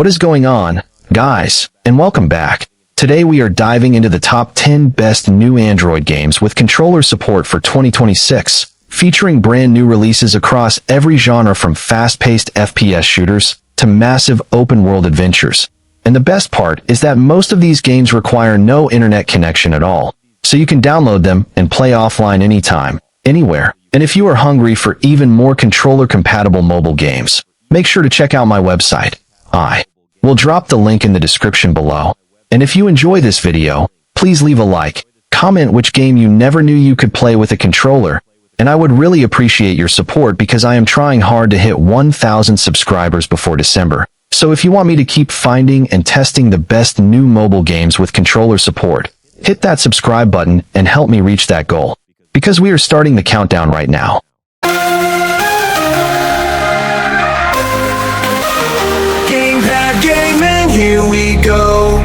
What is going on, guys, and welcome back. Today we are diving into the top 10 best new Android games with controller support for 2026, featuring brand new releases across every genre from fast-paced FPS shooters to massive open-world adventures. And the best part is that most of these games require no internet connection at all, so you can download them and play offline anytime, anywhere. And if you are hungry for even more controller-compatible mobile games, make sure to check out my website. I will drop the link in the description below. And if you enjoy this video, please leave a like, comment which game you never knew you could play with a controller, and I would really appreciate your support because I am trying hard to hit 1,000 subscribers before December. So if you want me to keep finding and testing the best new mobile games with controller support, hit that subscribe button and help me reach that goal. Because we are starting the countdown right now. Gamepad Gaming, here we go.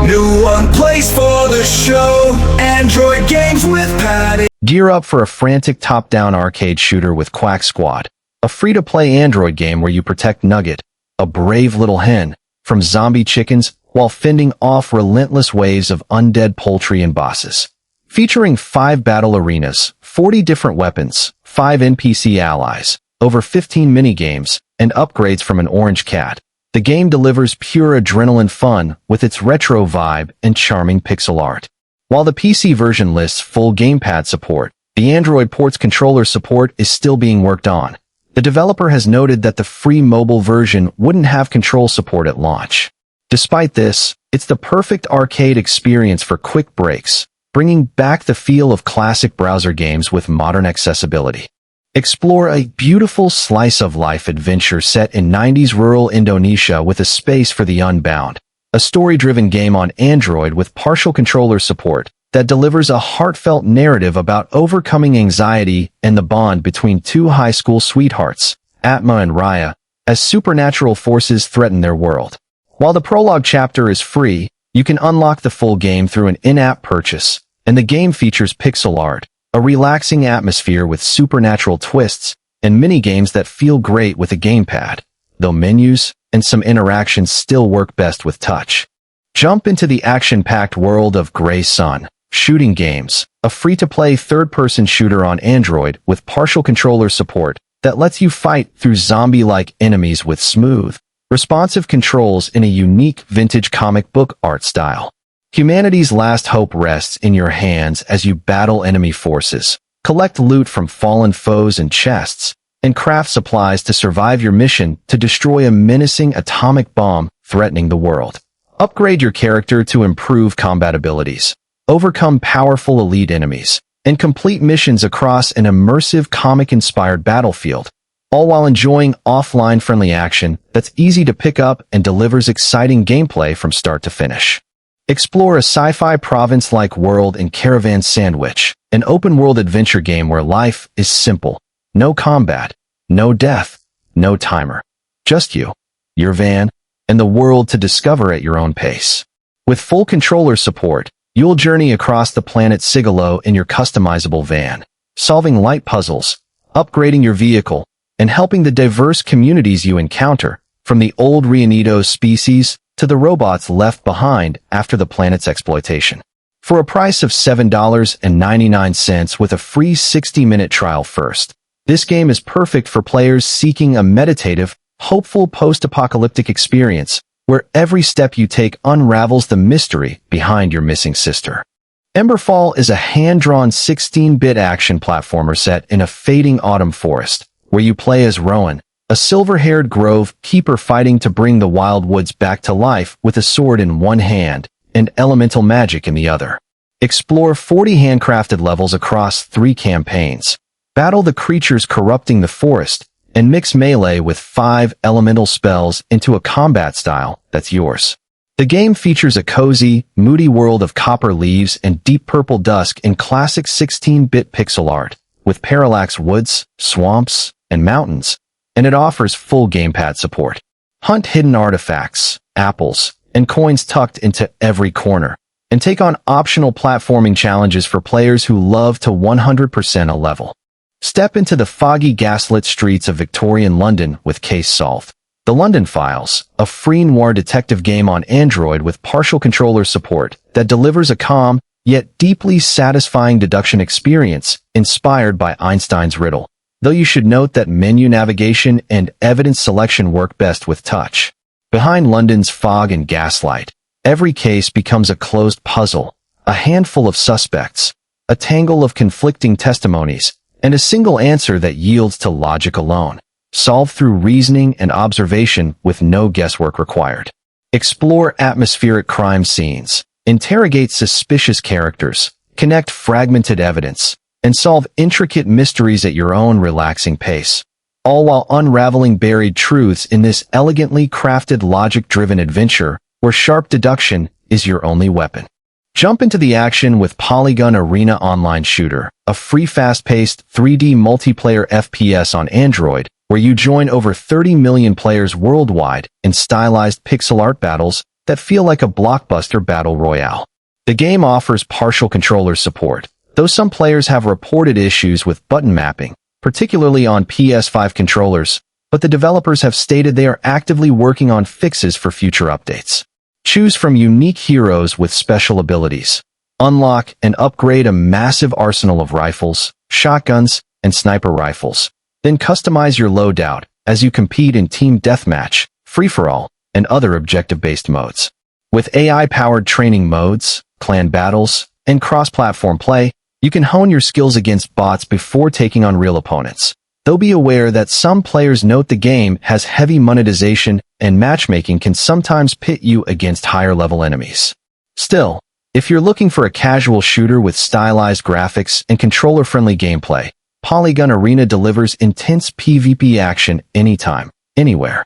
New one place for the show. Androidgames with Patty. Gear up for a frantic top-down arcade shooter with QuackSquad, a free-to-play Android game where you protect Nugget, a brave little hen, from zombie chickens while fending off relentless waves of undead poultry and bosses. Featuring 5 battle arenas, 40 different weapons, 5 NPC allies, over 15 minigames, and upgrades from an orange cat, the game delivers pure adrenaline fun with its retro vibe and charming pixel art. While the PC version lists full gamepad support, the Android port's controller support is still being worked on. The developer has noted that the free mobile version wouldn't have control support at launch. Despite this, it's the perfect arcade experience for quick breaks, bringing back the feel of classic browser games with modern accessibility. Explore a beautiful slice-of-life adventure set in 90s rural Indonesia with a space for the Unbound, a story-driven game on Android with partial controller support that delivers a heartfelt narrative about overcoming anxiety and the bond between 2 high school sweethearts, Atma and Raya, as supernatural forces threaten their world. While the prologue chapter is free, you can unlock the full game through an in-app purchase, and the game features pixel art, a relaxing atmosphere with supernatural twists, and mini-games that feel great with a gamepad, though menus and some interactions still work best with touch. Jump into the action-packed world of Gray Sun Shooting Games, a free-to-play third-person shooter on Android with partial controller support that lets you fight through zombie-like enemies with smooth, responsive controls in a unique vintage comic book art style. Humanity's last hope rests in your hands as you battle enemy forces, collect loot from fallen foes and chests, and craft supplies to survive your mission to destroy a menacing atomic bomb threatening the world. Upgrade your character to improve combat abilities, overcome powerful elite enemies, and complete missions across an immersive comic-inspired battlefield, all while enjoying offline friendly action that's easy to pick up and delivers exciting gameplay from start to finish. Explore a sci-fi province-like world in Caravan SandWitch, an open-world adventure game where life is simple. No combat, no death, no timer. Just you, your van, and the world to discover at your own pace. With full controller support, you'll journey across the planet Sigalo in your customizable van, solving light puzzles, upgrading your vehicle, and helping the diverse communities you encounter, from the old Reunido species to the robots left behind after the planet's exploitation. For a price of $7.99 with a free 60-minute trial first, this game is perfect for players seeking a meditative, hopeful post-apocalyptic experience where every step you take unravels the mystery behind your missing sister. Emberfall is a hand-drawn 16-bit action platformer set in a fading autumn forest, where you play as Rowan, a silver-haired grove keeper fighting to bring the wild woods back to life with a sword in one hand and elemental magic in the other. Explore 40 handcrafted levels across 3 campaigns, battle the creatures corrupting the forest, and mix melee with 5 elemental spells into a combat style that's yours. The game features a cozy, moody world of copper leaves and deep purple dusk in classic 16-bit pixel art, with parallax woods, swamps, and mountains, and it offers full gamepad support. Hunt hidden artifacts, apples, and coins tucked into every corner, and take on optional platforming challenges for players who love to 100% a level. Step into the foggy gaslit streets of Victorian London with Case solved. The London Files, a free noir detective game on Android with partial controller support that delivers a calm, yet deeply satisfying deduction experience inspired by Einstein's riddle. Though you should note that menu navigation and evidence selection work best with touch. Behind London's fog and gaslight, every case becomes a closed puzzle, a handful of suspects, a tangle of conflicting testimonies, and a single answer that yields to logic alone, solved through reasoning and observation with no guesswork required. Explore atmospheric crime scenes, interrogate suspicious characters, connect fragmented evidence, and solve intricate mysteries at your own relaxing pace, all while unraveling buried truths in this elegantly crafted logic-driven adventure where sharp deduction is your only weapon. Jump into the action with Polygun Arena Online Shooter, a free fast-paced 3D multiplayer FPS on Android where you join over 30 million players worldwide in stylized pixel art battles that feel like a blockbuster battle royale. The game offers partial controller support, though some players have reported issues with button mapping, particularly on PS5 controllers, but the developers have stated they are actively working on fixes for future updates. Choose from unique heroes with special abilities. Unlock and upgrade a massive arsenal of rifles, shotguns, and sniper rifles. Then customize your loadout as you compete in team deathmatch, free-for-all, and other objective-based modes. With AI-powered training modes, clan battles, and cross-platform play, you can hone your skills against bots before taking on real opponents. Though be aware that some players note the game has heavy monetization and matchmaking can sometimes pit you against higher-level enemies. Still, if you're looking for a casual shooter with stylized graphics and controller-friendly gameplay, Polygun Arena delivers intense PvP action anytime, anywhere.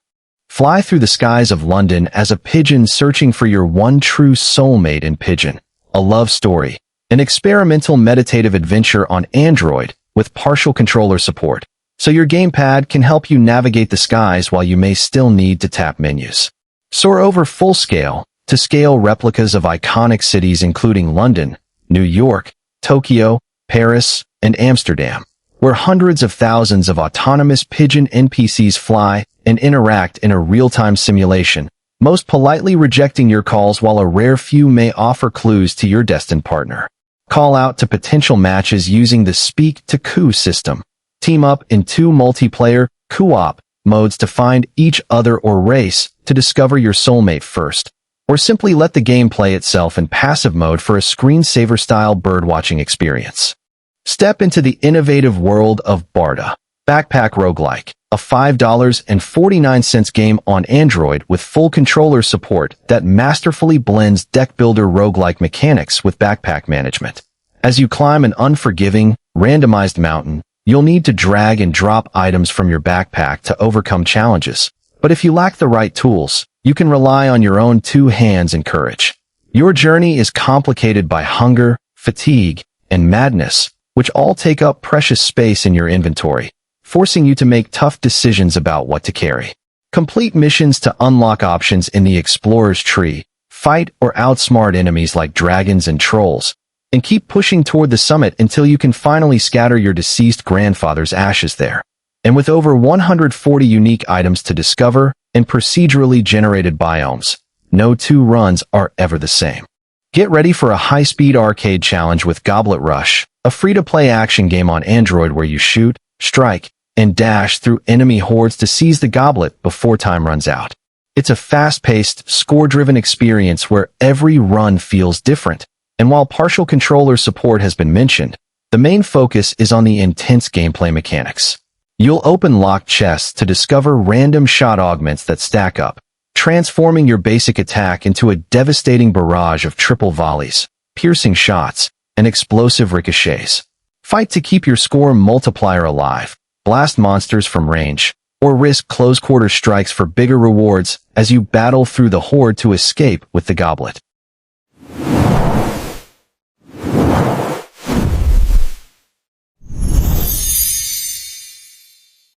Fly through the skies of London as a pigeon searching for your one true soulmate in Pigeon, a love story, an experimental meditative adventure on Android with partial controller support, so your gamepad can help you navigate the skies while you may still need to tap menus. Soar over full-scale, to scale replicas of iconic cities including London, New York, Tokyo, Paris, and Amsterdam, where hundreds of thousands of autonomous Pigeon NPCs fly and interact in a real-time simulation, most politely rejecting your calls while a rare few may offer clues to your destined partner. Call out to potential matches using the Speak to Coup system. Team up in 2 multiplayer, co-op, modes to find each other or race to discover your soulmate first, or simply let the game play itself in passive mode for a screensaver-style birdwatching experience. Step into the innovative world of BARDA, Backpack Roguelike, a $5.49 game on Android with full controller support that masterfully blends deck-builder roguelike mechanics with backpack management. As you climb an unforgiving, randomized mountain, you'll need to drag and drop items from your backpack to overcome challenges. But if you lack the right tools, you can rely on your own 2 hands and courage. Your journey is complicated by hunger, fatigue, and madness, which all take up precious space in your inventory, forcing you to make tough decisions about what to carry. Complete missions to unlock options in the Explorer's Tree, fight or outsmart enemies like dragons and trolls, and keep pushing toward the summit until you can finally scatter your deceased grandfather's ashes there. And with over 140 unique items to discover and procedurally generated biomes, no 2 runs are ever the same. Get ready for a high-speed arcade challenge with Goblet Rush, a free-to-play action game on Android where you shoot, strike, and dash through enemy hordes to seize the goblet before time runs out. It's a fast-paced, score-driven experience where every run feels different, and while partial controller support has been mentioned, the main focus is on the intense gameplay mechanics. You'll open locked chests to discover random shot augments that stack up, transforming your basic attack into a devastating barrage of triple volleys, piercing shots, and explosive ricochets. Fight to keep your score multiplier alive, blast monsters from range, or risk close-quarter strikes for bigger rewards as you battle through the horde to escape with the goblet.